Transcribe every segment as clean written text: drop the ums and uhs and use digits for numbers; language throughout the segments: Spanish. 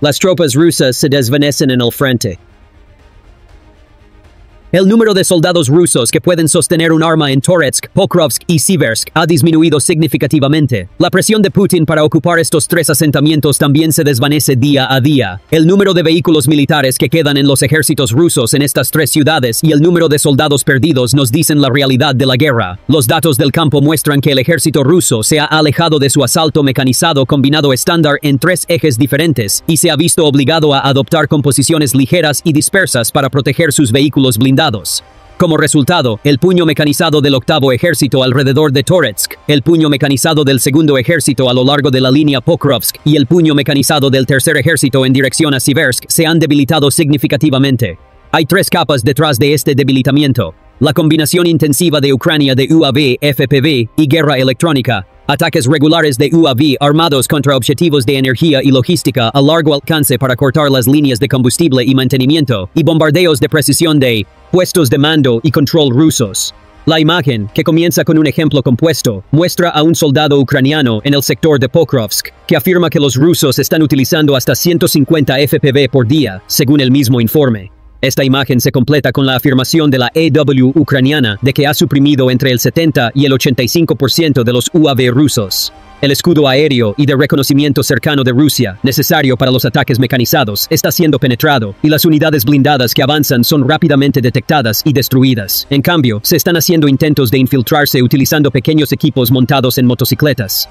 Las tropas rusas se desvanecen en el frente. El número de soldados rusos que pueden sostener un arma en Toretsk, Pokrovsk y Siversk ha disminuido significativamente. La presión de Putin para ocupar estos tres asentamientos también se desvanece día a día. El número de vehículos militares que quedan en los ejércitos rusos en estas tres ciudades y el número de soldados perdidos nos dicen la realidad de la guerra. Los datos del campo muestran que el ejército ruso se ha alejado de su asalto mecanizado combinado estándar en tres ejes diferentes y se ha visto obligado a adoptar composiciones ligeras y dispersas para proteger sus vehículos blindados. Como resultado, el puño mecanizado del octavo ejército alrededor de Toretsk, el puño mecanizado del segundo ejército a lo largo de la línea Pokrovsk y el puño mecanizado del tercer ejército en dirección a Siversk se han debilitado significativamente. Hay tres capas detrás de este debilitamiento: la combinación intensiva de Ucrania de UAV, FPV y guerra electrónica, ataques regulares de UAV armados contra objetivos de energía y logística a largo alcance para cortar las líneas de combustible y mantenimiento, y bombardeos de precisión de puestos de mando y control rusos. La imagen, que comienza con un ejemplo compuesto, muestra a un soldado ucraniano en el sector de Pokrovsk, que afirma que los rusos están utilizando hasta 150 FPV por día, según el mismo informe. Esta imagen se completa con la afirmación de la EW ucraniana de que ha suprimido entre el 70 y el 85% de los UAV rusos. El escudo aéreo y de reconocimiento cercano de Rusia, necesario para los ataques mecanizados, está siendo penetrado, y las unidades blindadas que avanzan son rápidamente detectadas y destruidas. En cambio, se están haciendo intentos de infiltrarse utilizando pequeños equipos montados en motocicletas.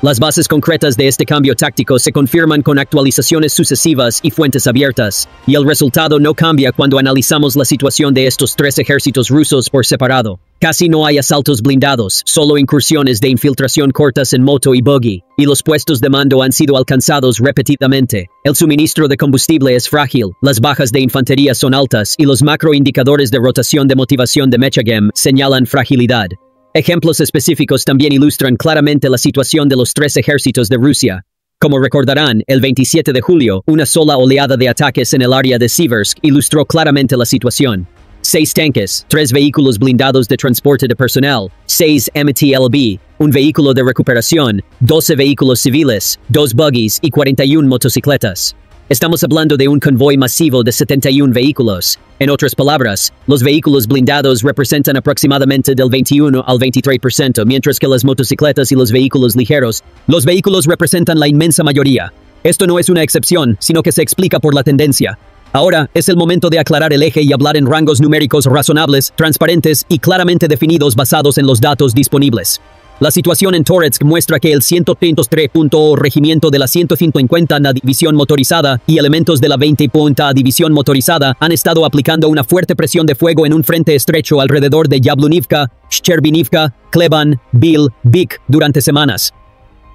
Las bases concretas de este cambio táctico se confirman con actualizaciones sucesivas y fuentes abiertas, y el resultado no cambia cuando analizamos la situación de estos tres ejércitos rusos por separado. Casi no hay asaltos blindados, solo incursiones de infiltración cortas en moto y buggy, y los puestos de mando han sido alcanzados repetidamente. El suministro de combustible es frágil, las bajas de infantería son altas y los macroindicadores de rotación de motivación de Mechagem señalan fragilidad. Ejemplos específicos también ilustran claramente la situación de los tres ejércitos de Rusia. Como recordarán, el 27 de julio, una sola oleada de ataques en el área de Siversk ilustró claramente la situación. 6 tanques, 3 vehículos blindados de transporte de personal, 6 MTLB, un vehículo de recuperación, 12 vehículos civiles, 2 buggies y 41 motocicletas. Estamos hablando de un convoy masivo de 71 vehículos. En otras palabras, los vehículos blindados representan aproximadamente del 21 al 23%, mientras que las motocicletas y los vehículos ligeros, los vehículos representan la inmensa mayoría. Esto no es una excepción, sino que se explica por la tendencia. Ahora, es el momento de aclarar el eje y hablar en rangos numéricos razonables, transparentes y claramente definidos basados en los datos disponibles. La situación en Toretsk muestra que el 133.0 Regimiento de la 150 División Motorizada y elementos de la 20 División Motorizada han estado aplicando una fuerte presión de fuego en un frente estrecho alrededor de Yablunivka, Shcherbinivka, Kleban, Bil, Bik durante semanas.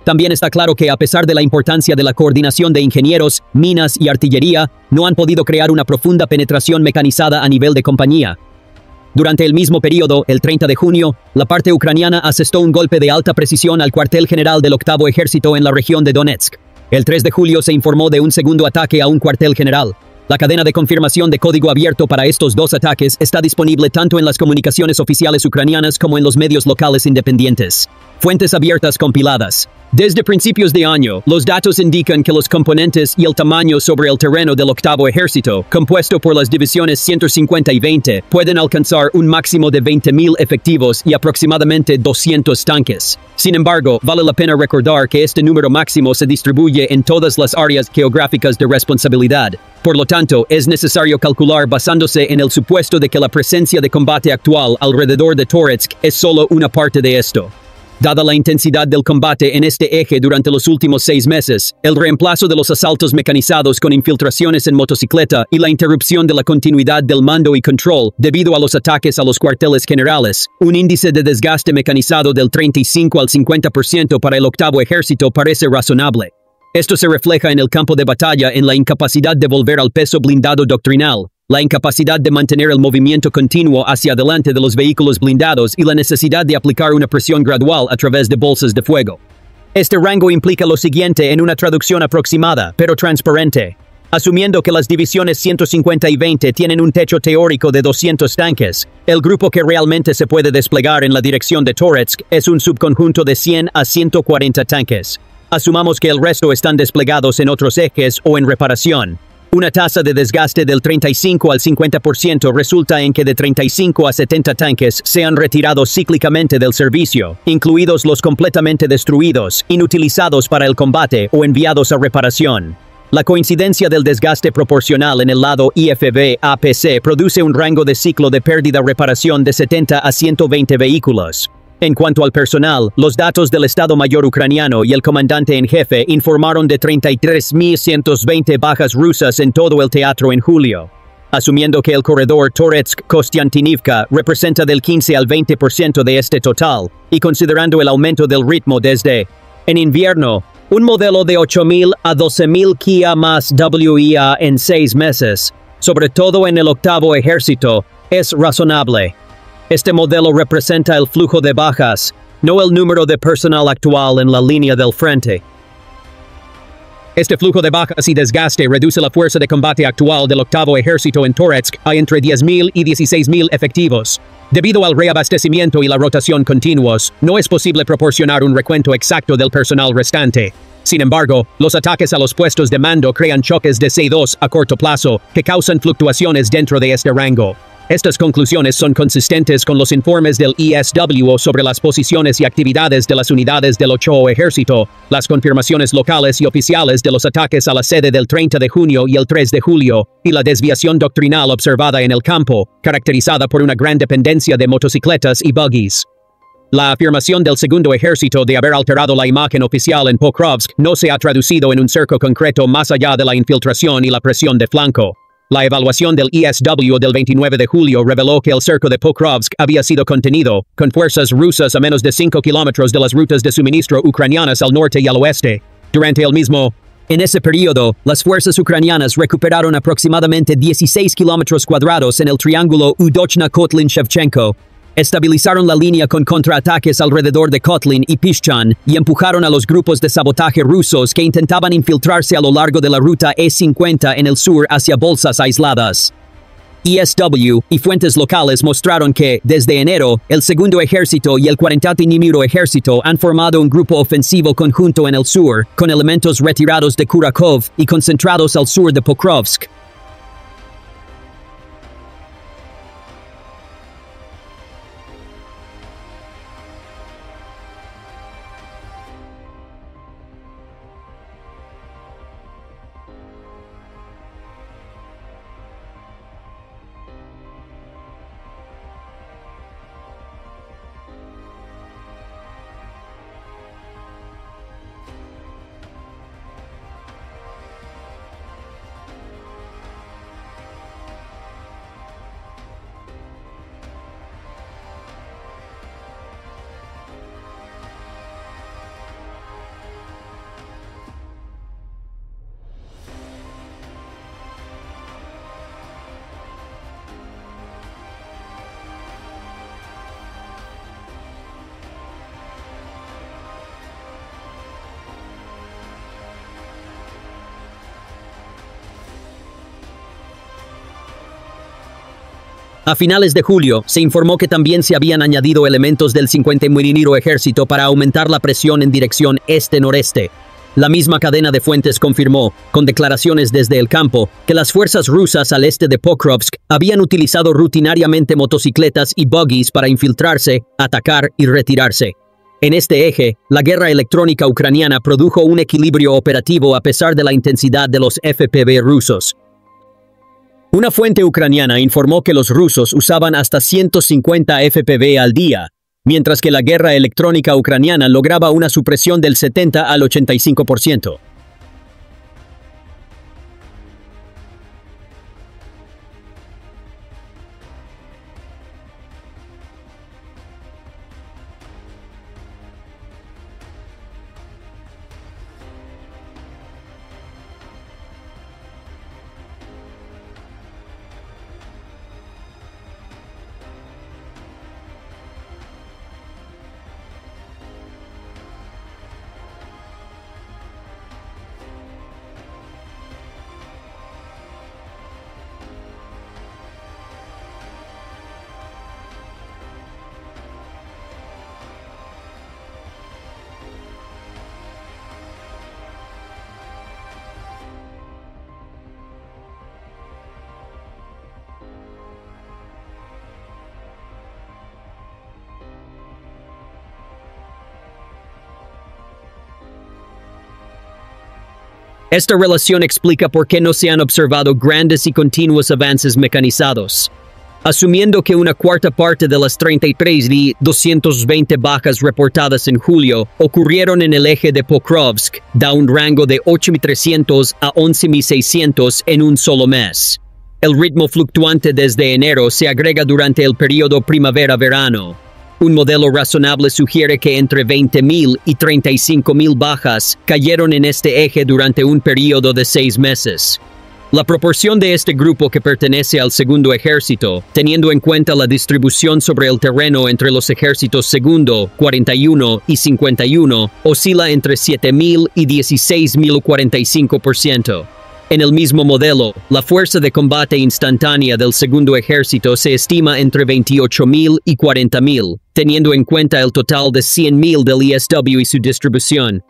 También está claro que a pesar de la importancia de la coordinación de ingenieros, minas y artillería, no han podido crear una profunda penetración mecanizada a nivel de compañía. Durante el mismo periodo, el 30 de junio, la parte ucraniana asestó un golpe de alta precisión al cuartel general del octavo ejército en la región de Donetsk. El 3 de julio se informó de un segundo ataque a un cuartel general. La cadena de confirmación de código abierto para estos dos ataques está disponible tanto en las comunicaciones oficiales ucranianas como en los medios locales independientes. Fuentes abiertas compiladas. Desde principios de año, los datos indican que los componentes y el tamaño sobre el terreno del octavo ejército, compuesto por las divisiones 150 y 20, pueden alcanzar un máximo de 20.000 efectivos y aproximadamente 200 tanques. Sin embargo, vale la pena recordar que este número máximo se distribuye en todas las áreas geográficas de responsabilidad. Por lo tanto, es necesario calcular basándose en el supuesto de que la presencia de combate actual alrededor de Toretsk es solo una parte de esto. Dada la intensidad del combate en este eje durante los últimos 6 meses, el reemplazo de los asaltos mecanizados con infiltraciones en motocicleta y la interrupción de la continuidad del mando y control debido a los ataques a los cuarteles generales, un índice de desgaste mecanizado del 35 al 50% para el octavo ejército parece razonable. Esto se refleja en el campo de batalla en la incapacidad de volver al peso blindado doctrinal, la incapacidad de mantener el movimiento continuo hacia adelante de los vehículos blindados y la necesidad de aplicar una presión gradual a través de bolsas de fuego. Este rango implica lo siguiente en una traducción aproximada, pero transparente. Asumiendo que las divisiones 150 y 20 tienen un techo teórico de 200 tanques, el grupo que realmente se puede desplegar en la dirección de Toretsk es un subconjunto de 100 a 140 tanques. Asumamos que el resto están desplegados en otros ejes o en reparación. Una tasa de desgaste del 35 al 50% resulta en que de 35 a 70 tanques sean retirados cíclicamente del servicio, incluidos los completamente destruidos, inutilizados para el combate o enviados a reparación. La coincidencia del desgaste proporcional en el lado IFV-APC produce un rango de ciclo de pérdida-reparación de 70 a 120 vehículos. En cuanto al personal, los datos del Estado Mayor ucraniano y el comandante en jefe informaron de 33.120 bajas rusas en todo el teatro en julio. Asumiendo que el corredor Toretsk-Kostiantynivka representa del 15 al 20% de este total, y considerando el aumento del ritmo desde, en invierno, un modelo de 8.000 a 12.000 Kia más WIA en 6 meses, sobre todo en el octavo ejército, es razonable. Este modelo representa el flujo de bajas, no el número de personal actual en la línea del frente. Este flujo de bajas y desgaste reduce la fuerza de combate actual del octavo ejército en Toretsk a entre 10.000 y 16.000 efectivos. Debido al reabastecimiento y la rotación continuos, no es posible proporcionar un recuento exacto del personal restante. Sin embargo, los ataques a los puestos de mando crean choques de C2 a corto plazo que causan fluctuaciones dentro de este rango. Estas conclusiones son consistentes con los informes del ISW sobre las posiciones y actividades de las unidades del 8º Ejército, las confirmaciones locales y oficiales de los ataques a la sede del 30 de junio y el 3 de julio, y la desviación doctrinal observada en el campo, caracterizada por una gran dependencia de motocicletas y buggies. La afirmación del Segundo Ejército de haber alterado la imagen oficial en Pokrovsk no se ha traducido en un cerco concreto más allá de la infiltración y la presión de flanco. La evaluación del ISW del 29 de julio reveló que el cerco de Pokrovsk había sido contenido, con fuerzas rusas a menos de 5 kilómetros de las rutas de suministro ucranianas al norte y al oeste. Durante el mismo... En ese periodo, las fuerzas ucranianas recuperaron aproximadamente 16 kilómetros cuadrados en el triángulo Udochna-Kotlin-Shevchenko. Estabilizaron la línea con contraataques alrededor de Kotlin y Pishchan y empujaron a los grupos de sabotaje rusos que intentaban infiltrarse a lo largo de la ruta E50 en el sur hacia bolsas aisladas. ISW y fuentes locales mostraron que, desde enero, el Segundo Ejército y el 41º Ejército han formado un grupo ofensivo conjunto en el sur, con elementos retirados de Kurakov y concentrados al sur de Pokrovsk. A finales de julio, se informó que también se habían añadido elementos del 51º Ejército para aumentar la presión en dirección este-noreste. La misma cadena de fuentes confirmó, con declaraciones desde el campo, que las fuerzas rusas al este de Pokrovsk habían utilizado rutinariamente motocicletas y buggies para infiltrarse, atacar y retirarse. En este eje, la guerra electrónica ucraniana produjo un equilibrio operativo a pesar de la intensidad de los FPV rusos. Una fuente ucraniana informó que los rusos usaban hasta 150 FPV al día, mientras que la guerra electrónica ucraniana lograba una supresión del 70 al 85%. Esta relación explica por qué no se han observado grandes y continuos avances mecanizados. Asumiendo que una cuarta parte de las 33.220 bajas reportadas en julio ocurrieron en el eje de Pokrovsk, da un rango de 8.300 a 11.600 en un solo mes. El ritmo fluctuante desde enero se agrega durante el periodo primavera-verano. Un modelo razonable sugiere que entre 20.000 y 35.000 bajas cayeron en este eje durante un periodo de 6 meses. La proporción de este grupo que pertenece al segundo ejército, teniendo en cuenta la distribución sobre el terreno entre los ejércitos segundo, 41 y 51, oscila entre 7.000 y 16.045%. En el mismo modelo, la fuerza de combate instantánea del segundo ejército se estima entre 28.000 y 40.000, teniendo en cuenta el total de 100.000 del ISW y su distribución.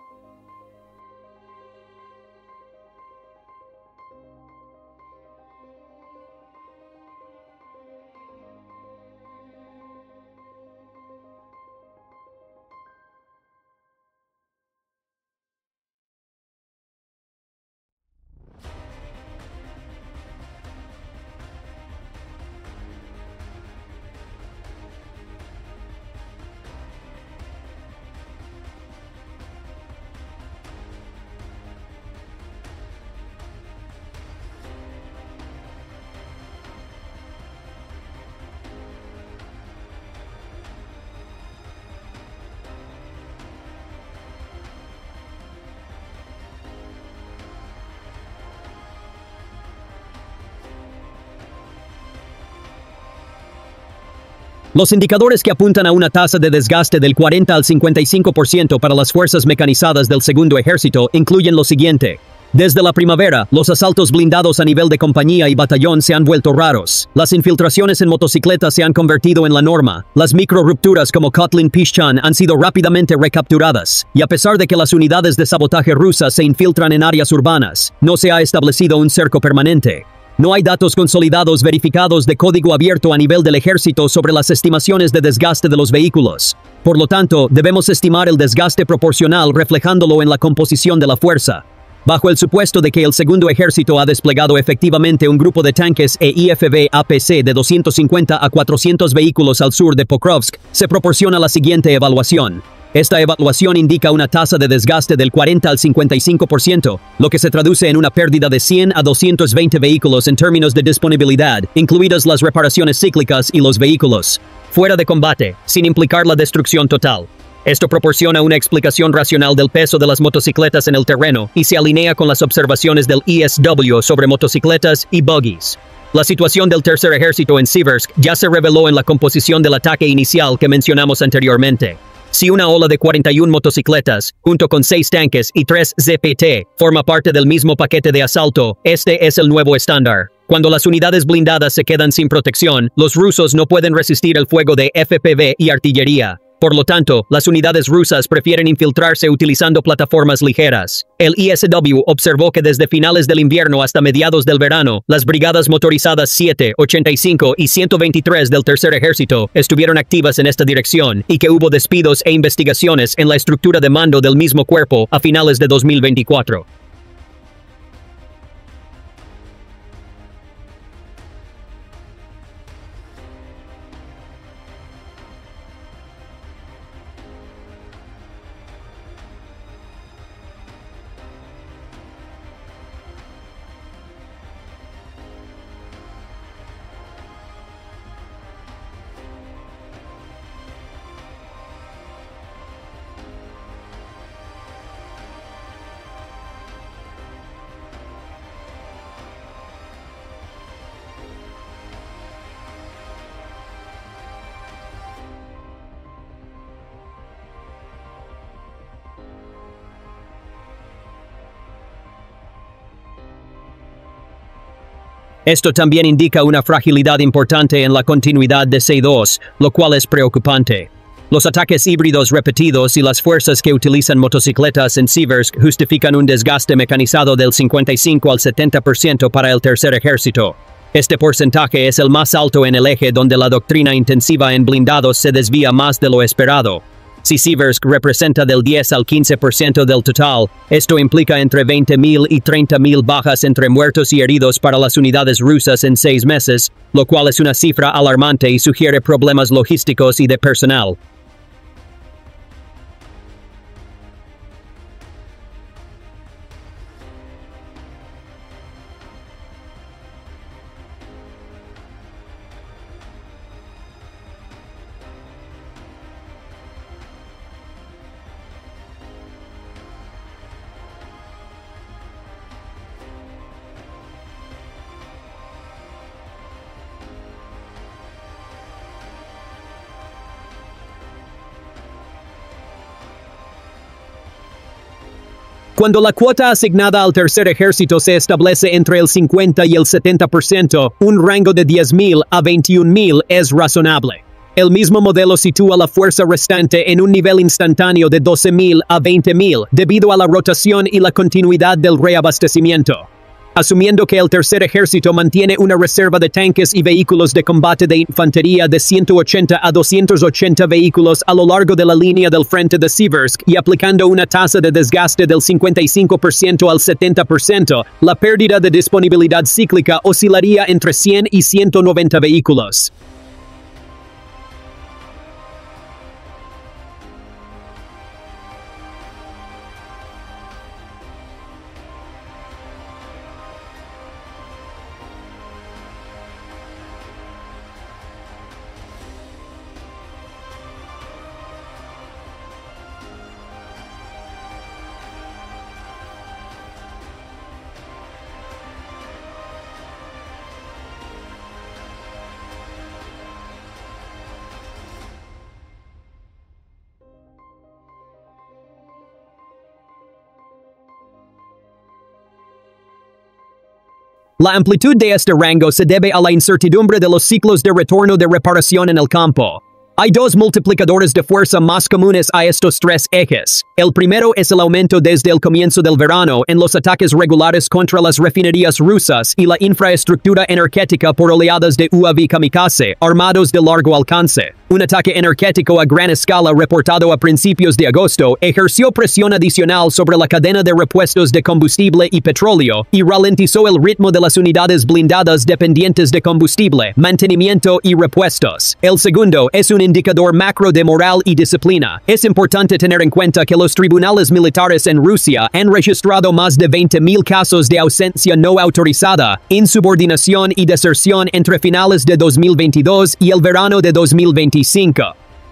Los indicadores que apuntan a una tasa de desgaste del 40 al 55% para las fuerzas mecanizadas del segundo ejército incluyen lo siguiente. Desde la primavera, los asaltos blindados a nivel de compañía y batallón se han vuelto raros. Las infiltraciones en motocicletas se han convertido en la norma. Las micro-rupturas como Kotlin Pishchan han sido rápidamente recapturadas. Y a pesar de que las unidades de sabotaje rusas se infiltran en áreas urbanas, no se ha establecido un cerco permanente. No hay datos consolidados verificados de código abierto a nivel del ejército sobre las estimaciones de desgaste de los vehículos. Por lo tanto, debemos estimar el desgaste proporcional reflejándolo en la composición de la fuerza. Bajo el supuesto de que el segundo ejército ha desplegado efectivamente un grupo de tanques e IFV-APC de 250 a 400 vehículos al sur de Pokrovsk, se proporciona la siguiente evaluación. Esta evaluación indica una tasa de desgaste del 40 al 55%, lo que se traduce en una pérdida de 100 a 220 vehículos en términos de disponibilidad, incluidas las reparaciones cíclicas y los vehículos fuera de combate, sin implicar la destrucción total. Esto proporciona una explicación racional del peso de las motocicletas en el terreno y se alinea con las observaciones del ISW sobre motocicletas y buggies. La situación del tercer ejército en Siversk ya se reveló en la composición del ataque inicial que mencionamos anteriormente. Si una ola de 41 motocicletas, junto con 6 tanques y 3 ZPT, forma parte del mismo paquete de asalto, este es el nuevo estándar. Cuando las unidades blindadas se quedan sin protección, los rusos no pueden resistir el fuego de FPV y artillería. Por lo tanto, las unidades rusas prefieren infiltrarse utilizando plataformas ligeras. El ISW observó que desde finales del invierno hasta mediados del verano, las brigadas motorizadas 7, 85 y 123 del Tercer Ejército estuvieron activas en esta dirección y que hubo despidos e investigaciones en la estructura de mando del mismo cuerpo a finales de 2024. Esto también indica una fragilidad importante en la continuidad de C2, lo cual es preocupante. Los ataques híbridos repetidos y las fuerzas que utilizan motocicletas en Siversk justifican un desgaste mecanizado del 55 al 70% para el Tercer Ejército. Este porcentaje es el más alto en el eje donde la doctrina intensiva en blindados se desvía más de lo esperado. Si Siversk representa del 10 al 15% del total, esto implica entre 20.000 y 30.000 bajas entre muertos y heridos para las unidades rusas en 6 meses, lo cual es una cifra alarmante y sugiere problemas logísticos y de personal. Cuando la cuota asignada al tercer ejército se establece entre el 50 y el 70%, un rango de 10.000 a 21.000 es razonable. El mismo modelo sitúa la fuerza restante en un nivel instantáneo de 12.000 a 20.000 debido a la rotación y la continuidad del reabastecimiento. Asumiendo que el tercer ejército mantiene una reserva de tanques y vehículos de combate de infantería de 180 a 280 vehículos a lo largo de la línea del frente de Siversk y aplicando una tasa de desgaste del 55% al 70%, la pérdida de disponibilidad cíclica oscilaría entre 100 y 190 vehículos. La amplitud de este rango se debe a la incertidumbre de los ciclos de retorno de reparación en el campo. Hay dos multiplicadores de fuerza más comunes a estos tres ejes. El primero es el aumento desde el comienzo del verano en los ataques regulares contra las refinerías rusas y la infraestructura energética por oleadas de UAV kamikaze, armados de largo alcance. Un ataque energético a gran escala reportado a principios de agosto ejerció presión adicional sobre la cadena de repuestos de combustible y petróleo y ralentizó el ritmo de las unidades blindadas dependientes de combustible, mantenimiento y repuestos. El segundo es un indicador macro de moral y disciplina. Es importante tener en cuenta que los tribunales militares en Rusia han registrado más de 20.000 casos de ausencia no autorizada, insubordinación y deserción entre finales de 2022 y el verano de 2025.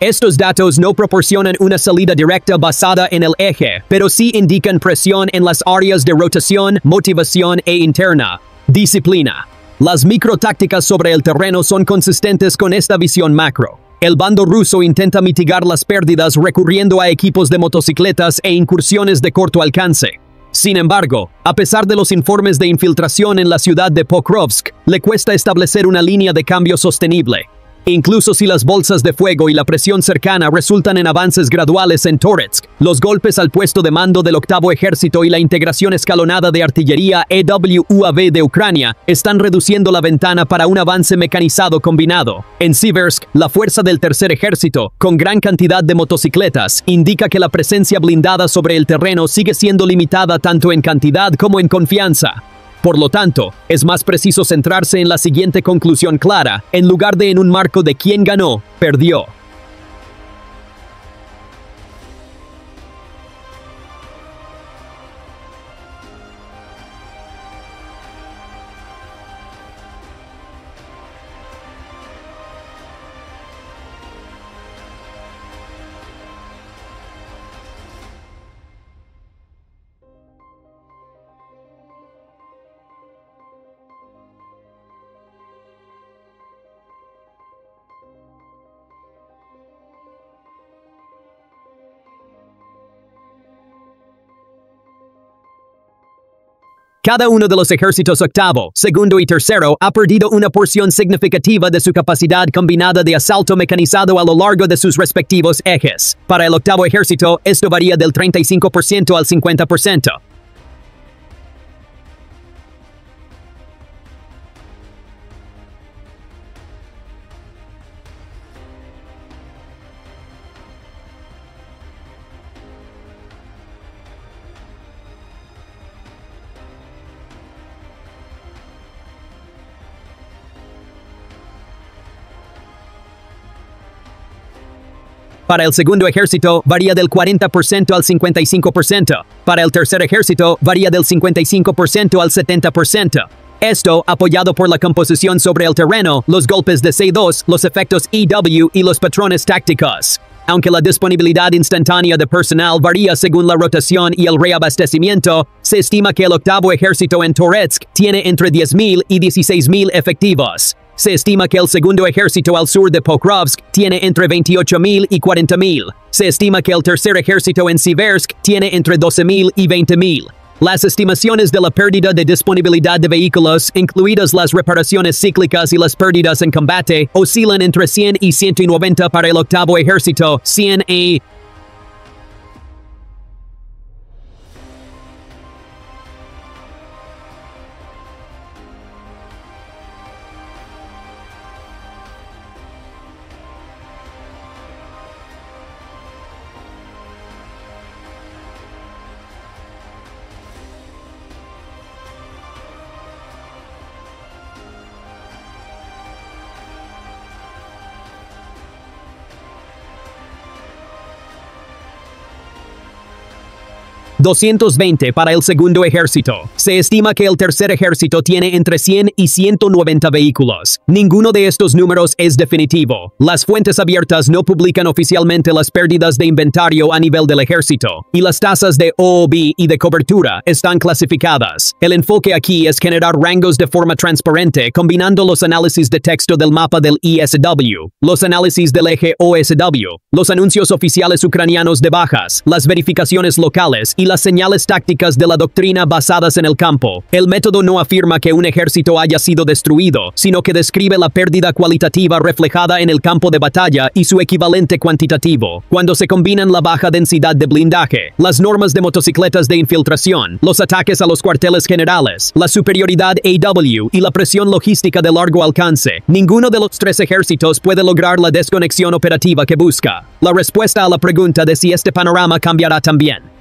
Estos datos no proporcionan una salida directa basada en el eje, pero sí indican presión en las áreas de rotación, motivación e interna. Disciplina. Las microtácticas sobre el terreno son consistentes con esta visión macro. El bando ruso intenta mitigar las pérdidas recurriendo a equipos de motocicletas e incursiones de corto alcance. Sin embargo, a pesar de los informes de infiltración en la ciudad de Pokrovsk, le cuesta establecer una línea de cambio sostenible. Incluso si las bolsas de fuego y la presión cercana resultan en avances graduales en Toretsk, los golpes al puesto de mando del octavo ejército y la integración escalonada de artillería EW-UAV de Ucrania están reduciendo la ventana para un avance mecanizado combinado. En Siversk, la fuerza del tercer ejército, con gran cantidad de motocicletas, indica que la presencia blindada sobre el terreno sigue siendo limitada tanto en cantidad como en confianza. Por lo tanto, es más preciso centrarse en la siguiente conclusión clara, en lugar de en un marco de quién ganó, perdió. Cada uno de los ejércitos octavo, segundo y tercero ha perdido una porción significativa de su capacidad combinada de asalto mecanizado a lo largo de sus respectivos ejes. Para el octavo ejército, esto varía del 35% al 50%. Para el segundo ejército, varía del 40% al 55%. Para el tercer ejército, varía del 55% al 70%. Esto, apoyado por la composición sobre el terreno, los golpes de C2, los efectos EW y los patrones tácticos. Aunque la disponibilidad instantánea de personal varía según la rotación y el reabastecimiento, se estima que el octavo ejército en Toretsk tiene entre 10.000 y 16.000 efectivos. Se estima que el segundo ejército al sur de Pokrovsk tiene entre 28.000 y 40.000. Se estima que el tercer ejército en Siversk tiene entre 12.000 y 20.000. Las estimaciones de la pérdida de disponibilidad de vehículos, incluidas las reparaciones cíclicas y las pérdidas en combate, oscilan entre 100 y 190 para el octavo ejército, 100 y... $220 para el segundo ejército. Se estima que el tercer ejército tiene entre 100 y 190 vehículos. Ninguno de estos números es definitivo. Las fuentes abiertas no publican oficialmente las pérdidas de inventario a nivel del ejército, y las tasas de OOB y de cobertura están clasificadas. El enfoque aquí es generar rangos de forma transparente, combinando los análisis de texto del mapa del ISW, los análisis del eje OSW, los anuncios oficiales ucranianos de bajas, las verificaciones locales y las señales tácticas de la doctrina basadas en el campo. El método no afirma que un ejército haya sido destruido, sino que describe la pérdida cualitativa reflejada en el campo de batalla y su equivalente cuantitativo. Cuando se combinan la baja densidad de blindaje, las normas de motocicletas de infiltración, los ataques a los cuarteles generales, la superioridad AW y la presión logística de largo alcance, ninguno de los tres ejércitos puede lograr la desconexión operativa que busca. La respuesta a la pregunta de si este panorama cambiará también.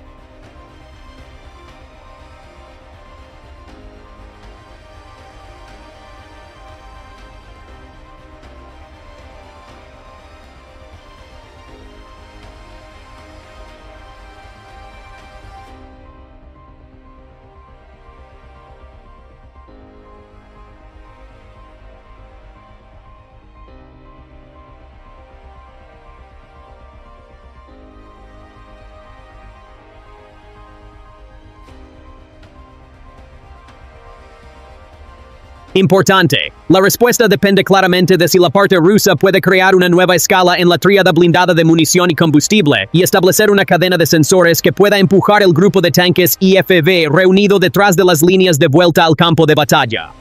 Importante. La respuesta depende claramente de si la parte rusa puede crear una nueva escala en la tríada blindada de munición y combustible y establecer una cadena de sensores que pueda empujar el grupo de tanques IFV reunido detrás de las líneas de vuelta al campo de batalla.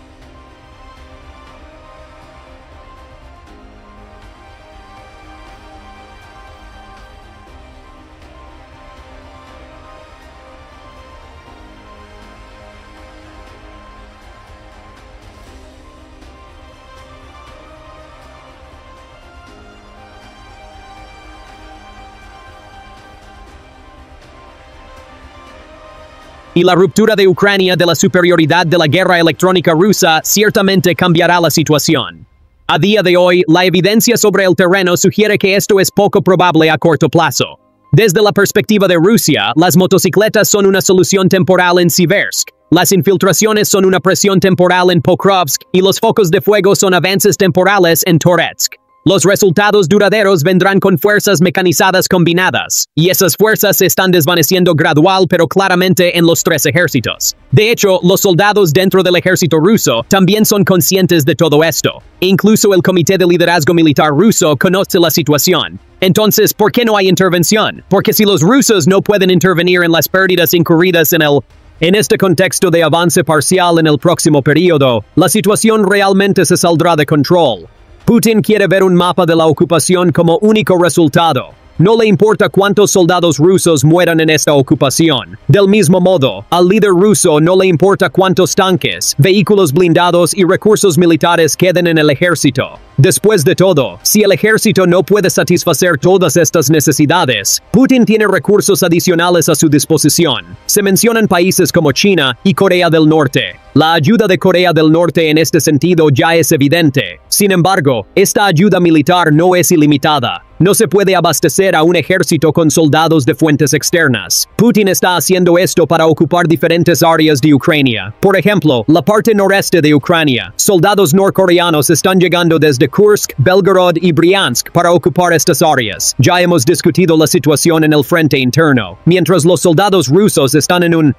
Y la ruptura de Ucrania de la superioridad de la guerra electrónica rusa ciertamente cambiará la situación. A día de hoy, la evidencia sobre el terreno sugiere que esto es poco probable a corto plazo. Desde la perspectiva de Rusia, las motocicletas son una solución temporal en Siversk, las infiltraciones son una presión temporal en Pokrovsk y los focos de fuego son avances temporales en Toretsk. Los resultados duraderos vendrán con fuerzas mecanizadas combinadas, y esas fuerzas se están desvaneciendo gradual pero claramente en los tres ejércitos. De hecho, los soldados dentro del ejército ruso también son conscientes de todo esto. Incluso el Comité de Liderazgo Militar ruso conoce la situación. Entonces, ¿por qué no hay intervención? Porque si los rusos no pueden intervenir en las pérdidas incurridas en este contexto de avance parcial en el próximo periodo, la situación realmente se saldrá de control. Putin quiere ver un mapa de la ocupación como único resultado. No le importa cuántos soldados rusos mueran en esta ocupación. Del mismo modo, al líder ruso no le importa cuántos tanques, vehículos blindados y recursos militares queden en el ejército. Después de todo, si el ejército no puede satisfacer todas estas necesidades, Putin tiene recursos adicionales a su disposición. Se mencionan países como China y Corea del Norte. La ayuda de Corea del Norte en este sentido ya es evidente. Sin embargo, esta ayuda militar no es ilimitada. No se puede abastecer a un ejército con soldados de fuentes externas. Putin está haciendo esto para ocupar diferentes áreas de Ucrania. Por ejemplo, la parte noreste de Ucrania. Soldados norcoreanos están llegando desde Kursk, Belgorod y Bryansk para ocupar estas áreas. Ya hemos discutido la situación en el frente interno. Mientras los soldados rusos están en un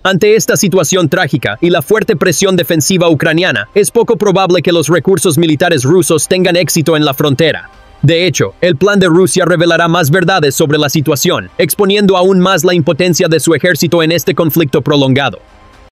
Ante esta situación trágica y la fuerte presión defensiva ucraniana, es poco probable que los recursos militares rusos tengan éxito en la frontera. De hecho, el plan de Rusia revelará más verdades sobre la situación, exponiendo aún más la impotencia de su ejército en este conflicto prolongado.